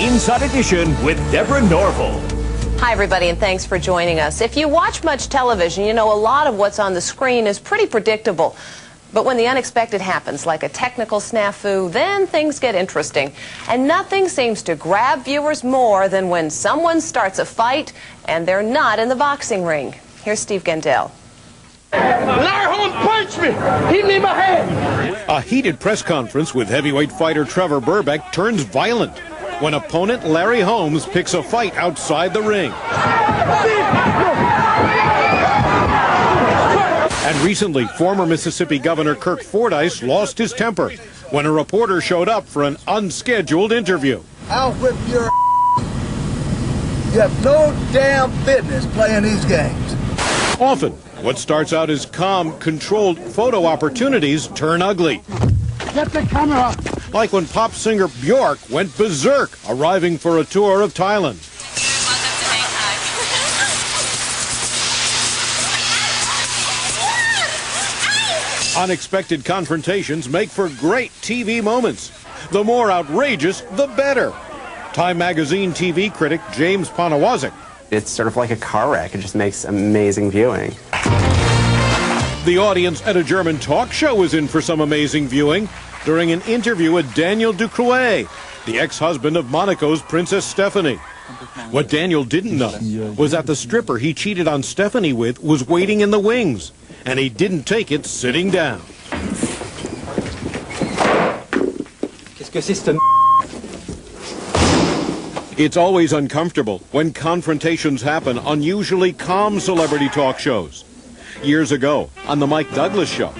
Inside Edition with Deborah Norville. Hi, everybody, and thanks for joining us. If you watch much television, you know a lot of what's on the screen is pretty predictable. But when the unexpected happens, like a technical snafu, then things get interesting. And nothing seems to grab viewers more than when someone starts a fight and they're not in the boxing ring. Here's Steve Gendell. Larry Holmes punched me. Hit me in my head. A heated press conference with heavyweight fighter Trevor Berbick turns violent when opponent Larry Holmes picks a fight outside the ring. And recently, former Mississippi Governor Kirk Fordyce lost his temper when a reporter showed up for an unscheduled interview. I'll whip your You have no damn business playing these games. Often, what starts out as calm, controlled photo opportunities turn ugly. Get the camera. Like when pop singer Bjork went berserk, arriving for a tour of Thailand. Unexpected confrontations make for great TV moments. The more outrageous, the better. Time magazine TV critic James Poniewozik. It's sort of like a car wreck. It just makes amazing viewing. The audience at a German talk show was in for some amazing viewing during an interview with Daniel Ducrouet, the ex-husband of Monaco's Princess Stephanie. What Daniel didn't know was that the stripper he cheated on Stephanie with was waiting in the wings, and he didn't take it sitting down. It's always uncomfortable when confrontations happen on usually calm celebrity talk shows. Years ago, on The Mike Douglas Show,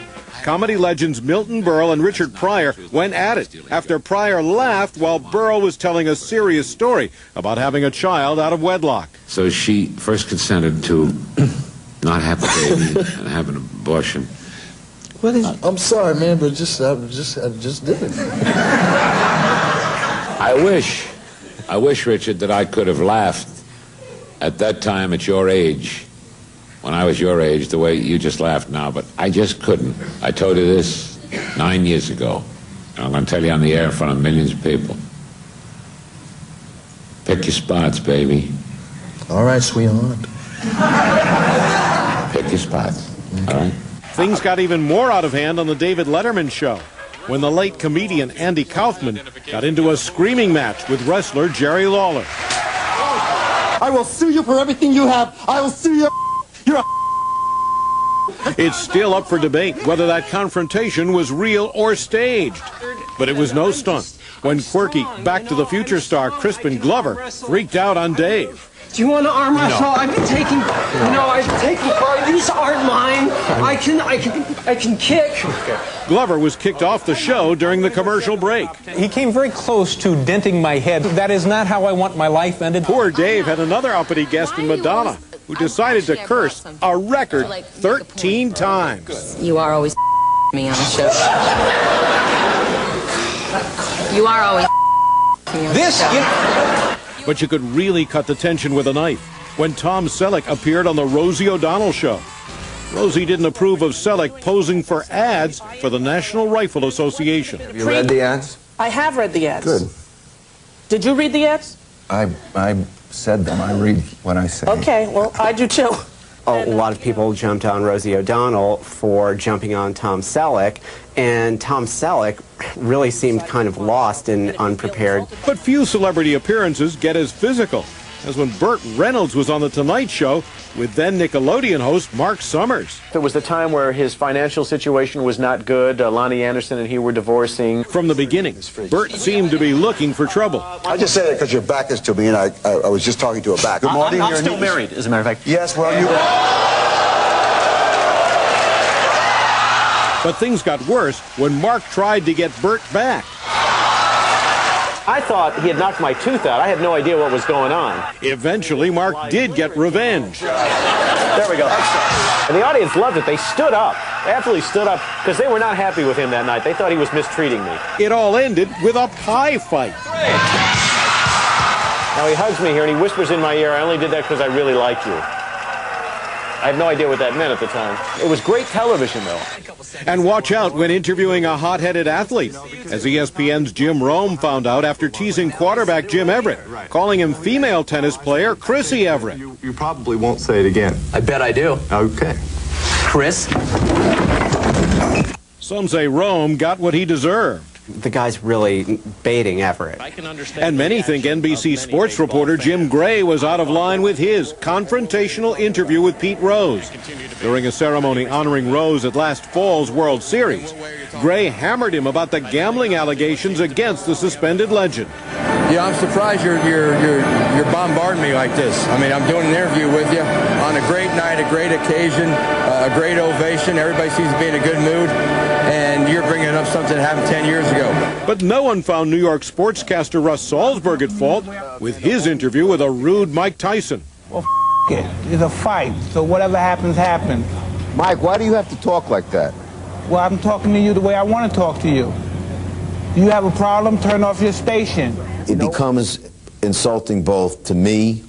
comedy legends Milton Berle and Richard Pryor went at it after Pryor laughed while Berle was telling a serious story about having a child out of wedlock. So she first consented to not have a baby and have an abortion. I'm sorry, man, but I just did it. I wish, Richard, that I could have laughed at that time at your age, when I was your age, the way you just laughed now, but I just couldn't. I told you this 9 years ago. And I'm going to tell you on the air in front of millions of people. Pick your spots, baby. All right, sweetheart. Pick your spots, all right? Things got even more out of hand on the David Letterman Show when the late comedian Andy Kaufman got into a screaming match with wrestler Jerry Lawler. I will sue you for everything you have. I will sue you. You're a It's still up for debate whether that confrontation was real or staged. But it was no stunt when quirky Back to the Future star Crispin Glover freaked out on Dave. Do you want to arm wrestle? No. I've been taking part. These aren't mine. I can kick. Glover was kicked off the show during the commercial break. He came very close to denting my head. That is not how I want my life ended. Poor Dave had another uppity guest in Madonna, who decided to curse a record 13 times. You are always me on the show. You are always me on the show. But you could really cut the tension with a knife when Tom Selleck appeared on the Rosie O'Donnell Show. Rosie didn't approve of Selleck posing for ads for the National Rifle Association. Have you read the ads? I have read the ads. Good. Did you read the ads? I said them. I read what I say. Okay, well, I do too. A lot of people jumped on Rosie O'Donnell for jumping on Tom Selleck, and Tom Selleck really seemed kind of lost and unprepared. But few celebrity appearances get as physical as when Burt Reynolds was on The Tonight Show with then Nickelodeon host Mark Summers. It was the time where his financial situation was not good. Lonnie Anderson and he were divorcing. From the beginning, Burt seemed to be looking for trouble. I just say that because your back is to me, and I was just talking to a back. Good morning. I'm still married, as a matter of fact. Yes, well, you... But things got worse when Mark tried to get Burt back. I thought he had knocked my tooth out. I had no idea what was going on. Eventually, Mark did get revenge. There we go. And the audience loved it. They stood up. They absolutely stood up because they were not happy with him that night. They thought he was mistreating me. It all ended with a pie fight. Now he hugs me here and he whispers in my ear, I only did that because I really like you. I have no idea what that meant at the time. It was great television, though. And watch out when interviewing a hot-headed athlete, as ESPN's Jim Rome found out after teasing quarterback Jim Everett, calling him female tennis player Chrissy Everett. You probably won't say it again. I bet I do. Okay. Chris? Some say Rome got what he deserved. The guy's really baiting Everett. And many think NBC sports reporter Jim Gray was out of line with his confrontational interview with Pete Rose. During a ceremony honoring Rose at last fall's World Series, Gray hammered him about the gambling allegations against the suspended legend. Yeah, I'm surprised you're bombarding me like this. I mean, I'm doing an interview with you on a great night, a great occasion, a great ovation. Everybody seems to be in a good mood, and you're bringing up something that happened 10 years ago. But no one found New York sportscaster Russ Salzberg at fault with his interview with a rude Mike Tyson. Well, it. It's a fight, so whatever happens, happens. Mike, why do you have to talk like that? Well, I'm talking to you the way I want to talk to you. You have a problem, turn off your station. It becomes insulting both to me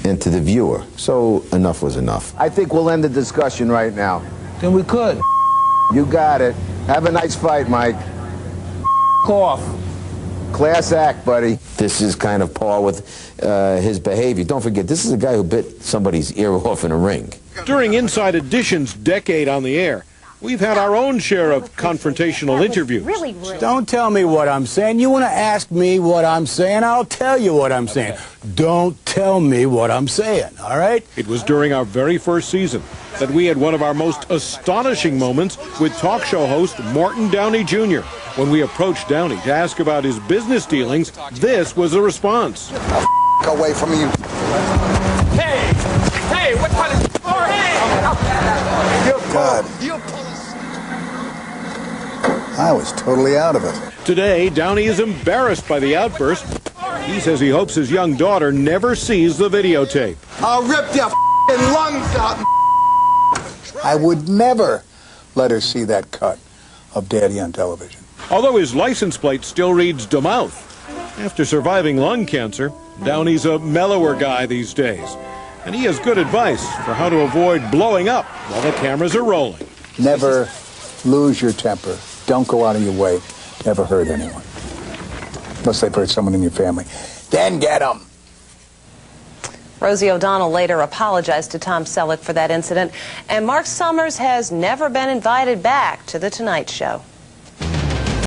and to the viewer. So enough was enough. I think we'll end the discussion right now. Then we could. You got it. Have a nice fight, Mike. Off. Class act, buddy. This is kind of par with his behavior. Don't forget, this is a guy who bit somebody's ear off in a ring. During Inside Edition's decade on the air, we've had our own share of confrontational interviews. Really rude. Don't tell me what I'm saying. You want to ask me what I'm saying, I'll tell you what I'm saying. Don't tell me what I'm saying, all right? It was during our very first season that we had one of our most astonishing moments with talk show host Morton Downey Jr. When we approached Downey to ask about his business dealings, this was the response. Away from you. Hey! Hey, what kind of... Oh, hey! God. I was totally out of it. Today, Downey is embarrassed by the outburst. He says he hopes his young daughter never sees the videotape. I'll rip your lungs out. I would never let her see that cut of Daddy on television. Although his license plate still reads DeMouth. After surviving lung cancer, Downey's a mellower guy these days. And he has good advice for how to avoid blowing up while the cameras are rolling. Never lose your temper. Don't go out of your way. Never hurt anyone. Unless they've hurt someone in your family. Then get them. Rosie O'Donnell later apologized to Tom Selleck for that incident. And Mark Summers has never been invited back to The Tonight Show.